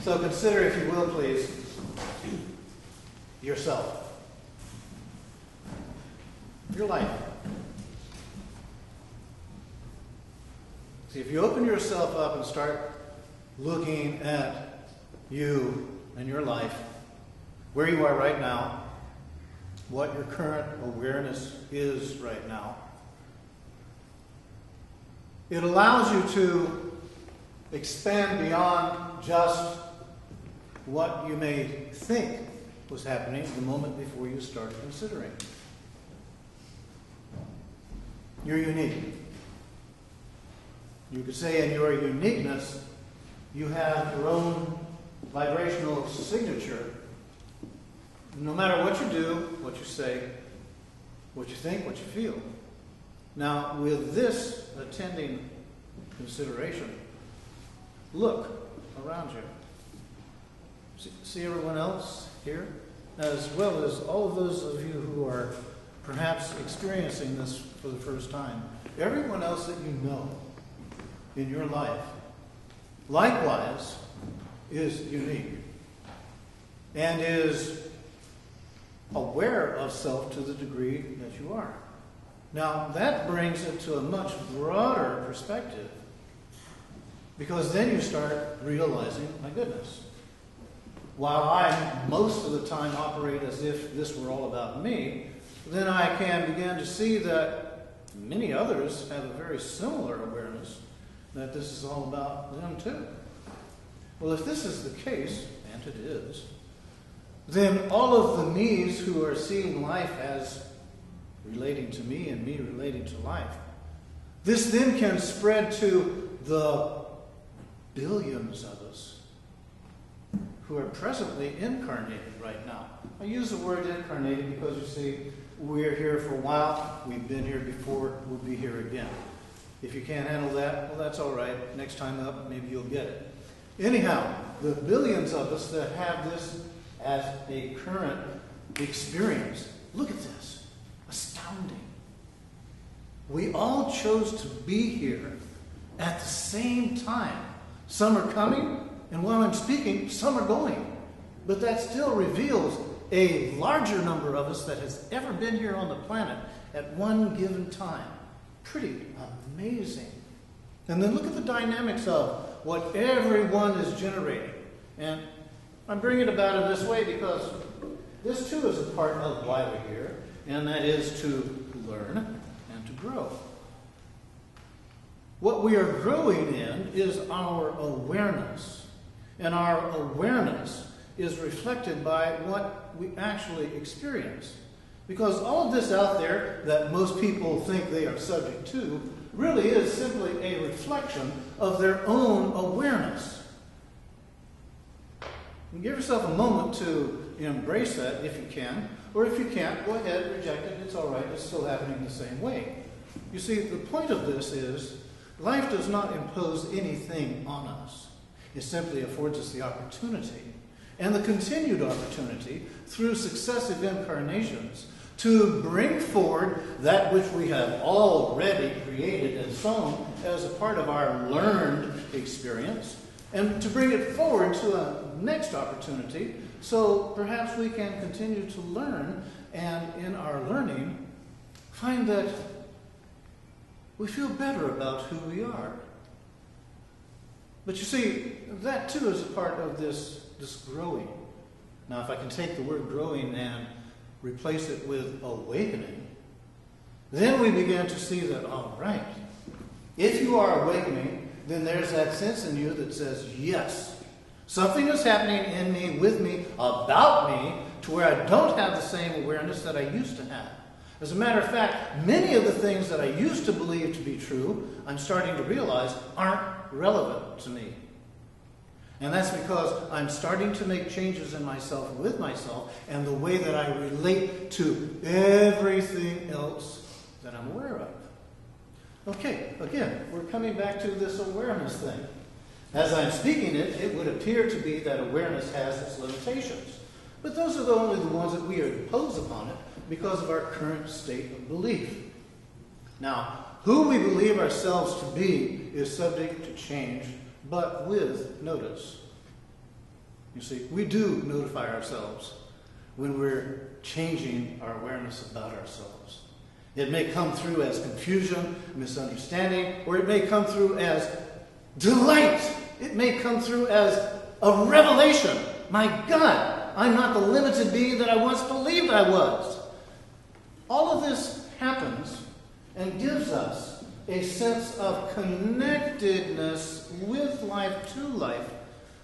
So consider, if you will, please, yourself. Your life. See, if you open yourself up and start looking at you and your life, where you are right now, what your current awareness is right now, it allows you to expand beyond just what you may think was happening the moment before you started considering. You're unique. You could say in your uniqueness, you have your own vibrational signature. No matter what you do, what you say, what you think, what you feel. Now, with this attending consideration, look around you. See everyone else here? As well as all of those of you who are perhaps experiencing this for the first time. Everyone else that you know in your life, likewise, is unique and is aware of self to the degree that you are. Now, that brings it to a much broader perspective, because then you start realizing, my goodness, while I most of the time operate as if this were all about me, then I can begin to see that many others have a very similar awareness that this is all about them too. Well, if this is the case, and it is, then all of the me's who are seeing life as relating to me and me relating to life, this then can spread to the billions of us who are presently incarnated right now. I use the word incarnated because, you see, we're here for a while, we've been here before, we'll be here again. If you can't handle that, well, that's all right. Next time up, maybe you'll get it. Anyhow, the billions of us that have this as a current experience, look at this. Astounding. We all chose to be here at the same time. Some are coming, and while I'm speaking, some are going. But that still reveals a larger number of us that has ever been here on the planet at one given time. Pretty amazing. And then look at the dynamics of what everyone is generating. And I'm bringing it about in this way because this too is a part of why we're here, and that is to learn and to grow. What we are growing in is our awareness, and our awareness is reflected by what we actually experience. Because all of this out there that most people think they are subject to really is simply a reflection of their own awareness. And give yourself a moment to embrace that if you can, or if you can't, go ahead, reject it, it's all right, it's still happening the same way. You see, the point of this is life does not impose anything on us. It simply affords us the opportunity, and the continued opportunity through successive incarnations, to bring forward that which we have already created and sown as a part of our learned experience, and to bring it forward to a next opportunity, so perhaps we can continue to learn, and in our learning, find that we feel better about who we are. But you see, that too is a part of this growing. Now, if I can take the word growing and replace it with awakening, then we begin to see that, all right, if you are awakening, then there's that sense in you that says, yes, something is happening in me, with me, about me, to where I don't have the same awareness that I used to have. As a matter of fact, many of the things that I used to believe to be true, I'm starting to realize aren't relevant to me. And that's because I'm starting to make changes in myself, with myself, and the way that I relate to everything else that I'm aware of. Okay, again, we're coming back to this awareness thing. As I'm speaking it, it would appear to be that awareness has its limitations. But those are only the ones that we impose upon it because of our current state of belief. Now, who we believe ourselves to be is subject to change, but with notice. You see, we do notify ourselves when we're changing our awareness about ourselves. It may come through as confusion, misunderstanding, or it may come through as delight. It may come through as a revelation. My God, I'm not the limited being that I once believed I was. All of this happens and gives us a sense of connectedness with life, to life,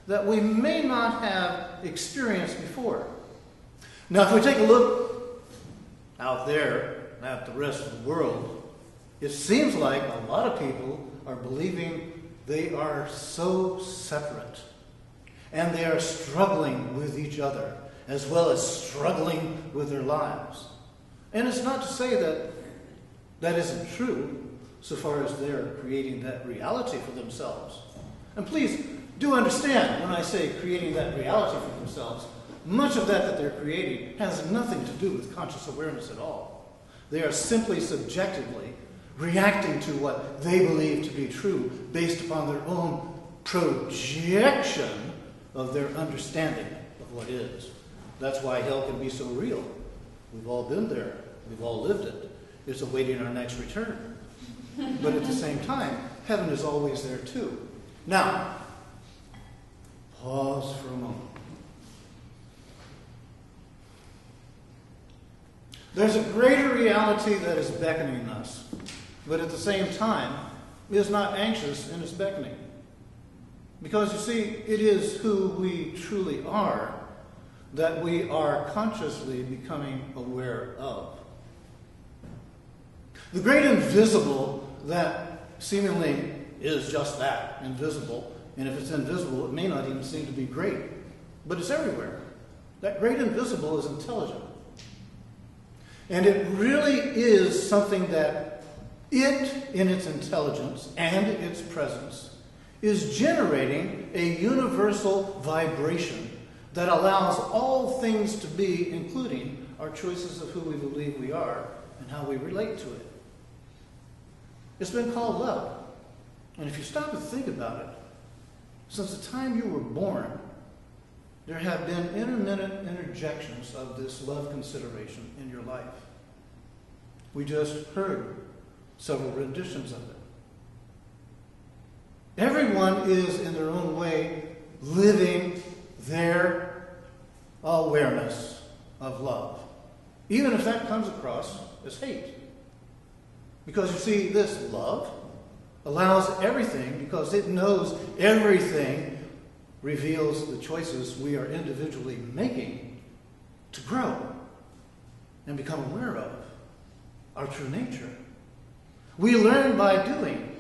that we may not have experienced before. Now, if we take a look out there at the rest of the world, it seems like a lot of people are believing they are so separate, and they are struggling with each other as well as struggling with their lives. And it's not to say that that isn't true so far as they're creating that reality for themselves. And please do understand when I say creating that reality for themselves, much of that they're creating has nothing to do with conscious awareness at all. They are simply subjectively reacting to what they believe to be true based upon their own projection of their understanding of what is. That's why hell can be so real. We've all been there. We've all lived it. It's awaiting our next return. But at the same time, heaven is always there too. Now, pause for a moment. There's a greater reality that is beckoning us, but at the same time is not anxious in its beckoning. Because you see, it is who we truly are that we are consciously becoming aware of. The great invisible that seemingly is just that, invisible, and if it's invisible, it may not even seem to be great, but it's everywhere. That great invisible is intelligent. And it really is something that it, in its intelligence and its presence, is generating a universal vibration that allows all things to be, including our choices of who we believe we are and how we relate to it. It's been called love. And if you stop and think about it, since the time you were born, there have been intermittent interjections of this love consideration in your life. We just heard several renditions of it. Everyone is, in their own way, living their awareness of love, even if that comes across as hate. Because you see, this love allows everything, because it knows everything reveals the choices we are individually making to grow and become aware of our true nature. We learn by doing.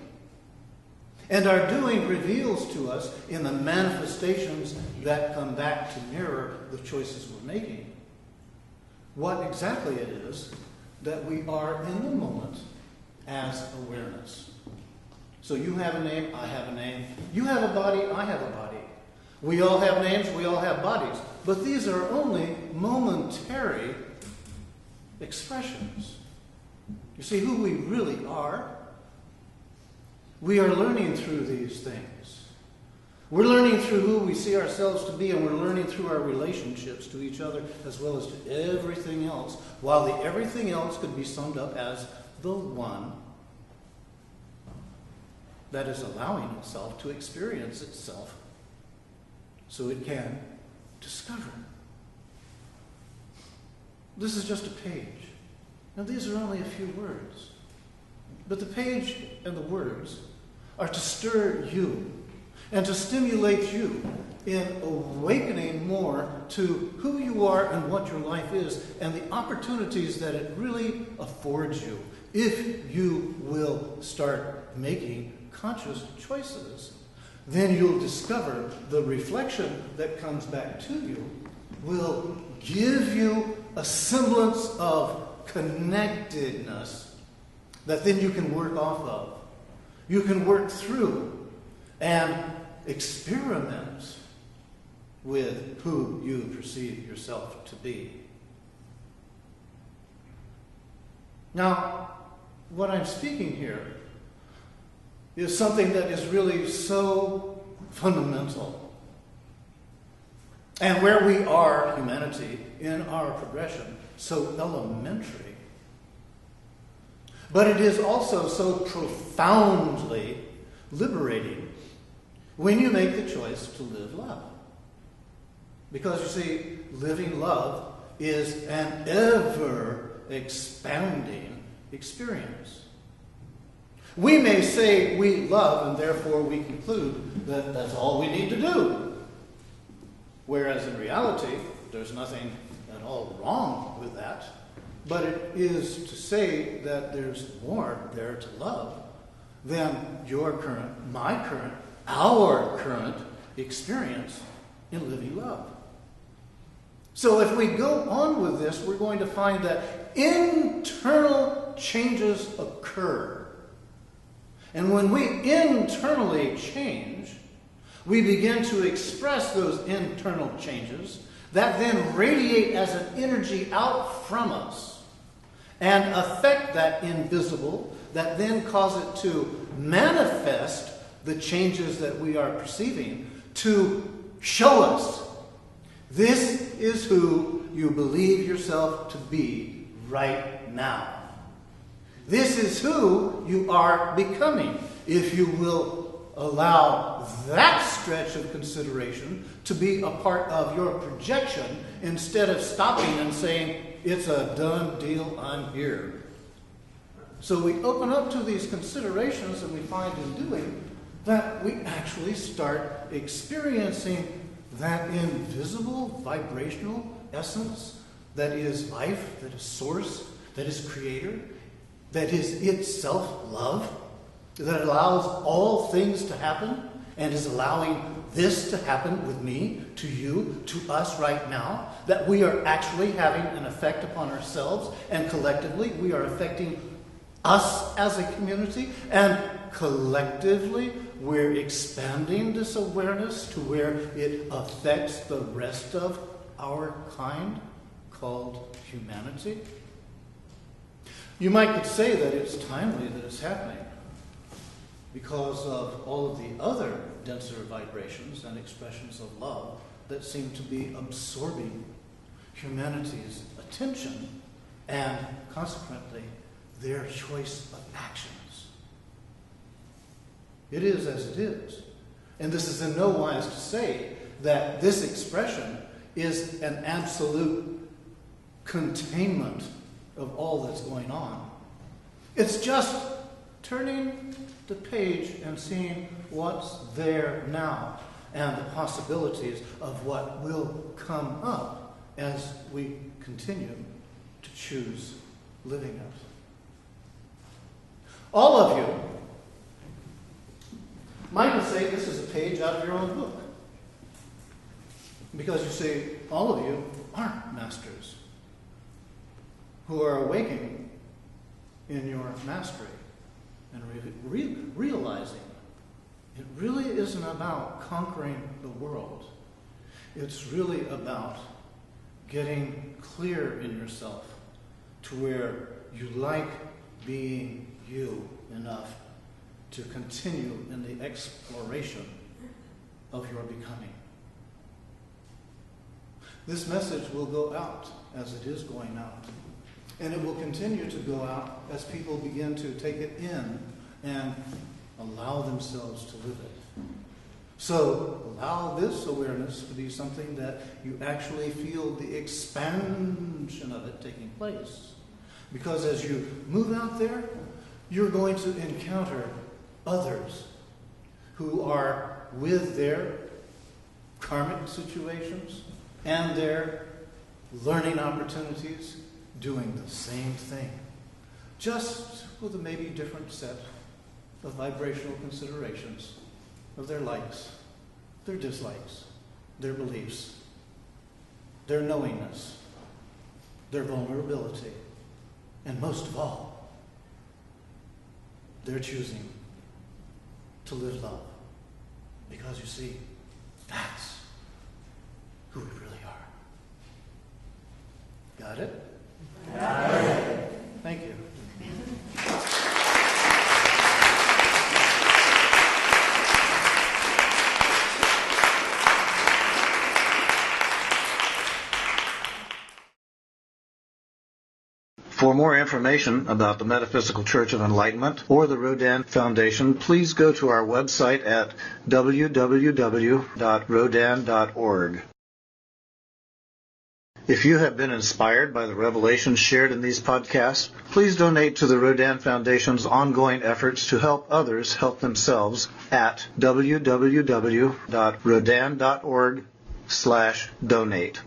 And our doing reveals to us in the manifestations that come back to mirror the choices we're making what exactly it is that we are in the moment as awareness. So you have a name, I have a name. You have a body, I have a body. We all have names, we all have bodies. But these are only momentary expressions. You see who we really are? We are learning through these things. We're learning through who we see ourselves to be, and we're learning through our relationships to each other as well as to everything else, while the everything else could be summed up as the one that is allowing itself to experience itself so it can discover. This is just a page. Now, these are only a few words. But the page and the words are to stir you and to stimulate you in awakening more to who you are and what your life is and the opportunities that it really affords you if you will start making conscious choices. Then you'll discover the reflection that comes back to you will give you a semblance of connectedness that then you can work off of. You can work through and experiment with who you perceive yourself to be. Now, what I'm speaking here is something that is really so fundamental And where we are, humanity, in our progression, so elementary. But it is also so profoundly liberating when you make the choice to live love. Because you see, living love is an ever-expanding experience. We may say we love, and therefore we conclude that that's all we need to do. Whereas in reality, there's nothing at all wrong with that. But it is to say that there's more there to love than your current, my current, our current experience in living love. So if we go on with this, we're going to find that internal changes occur. And when we internally change, we begin to express those internal changes that then radiate as an energy out from us and affect that invisible, that then cause it to manifest the changes that we are perceiving, to show us this is who you believe yourself to be right now. This is who you are becoming if you will allow that stretch of consideration to be a part of your projection instead of stopping and saying, it's a done deal, I'm here. So we open up to these considerations and we find in doing that we actually start experiencing that invisible vibrational essence that is life, that is source, that is creator, that is itself love, that allows all things to happen and is allowing this to happen with me, to you, to us right now, that we are actually having an effect upon ourselves, and collectively we are affecting us as a community, and collectively we're expanding this awareness to where it affects the rest of our kind, called humanity. You might say that it's timely that it's happening because of all of the other denser vibrations and expressions of love that seem to be absorbing humanity's attention and consequently their choice of actions. It is as it is. And this is in no wise to say that this expression is an absolute containment of all that's going on. It's just turning the page and seeing what's there now and the possibilities of what will come up as we continue to choose living it. All of you might say this is a page out of your own book. Because you see, all of you aren't masters who are awakening in your mastery and realizing it really isn't about conquering the world. It's really about getting clear in yourself to where you like being you enough to continue in the exploration of your becoming. This message will go out as it is going out. And it will continue to go out as people begin to take it in and allow themselves to live it. So allow this awareness to be something that you actually feel the expansion of it taking place. Because as you move out there, you're going to encounter others who are with their karmic situations and their learning opportunities doing the same thing, just with a maybe different set of vibrational considerations of their likes, their dislikes, their beliefs, their knowingness, their vulnerability, and most of all, they're choosing to live love. Because you see, that's who we really are. Got it? Got it. Thank you. For more information about the Metaphysical Church of Enlightenment or the Broaden Foundation, please go to our website at www.broaden.org. If you have been inspired by the revelations shared in these podcasts, please donate to the Broaden Foundation's ongoing efforts to help others help themselves at www.broaden.org/donate.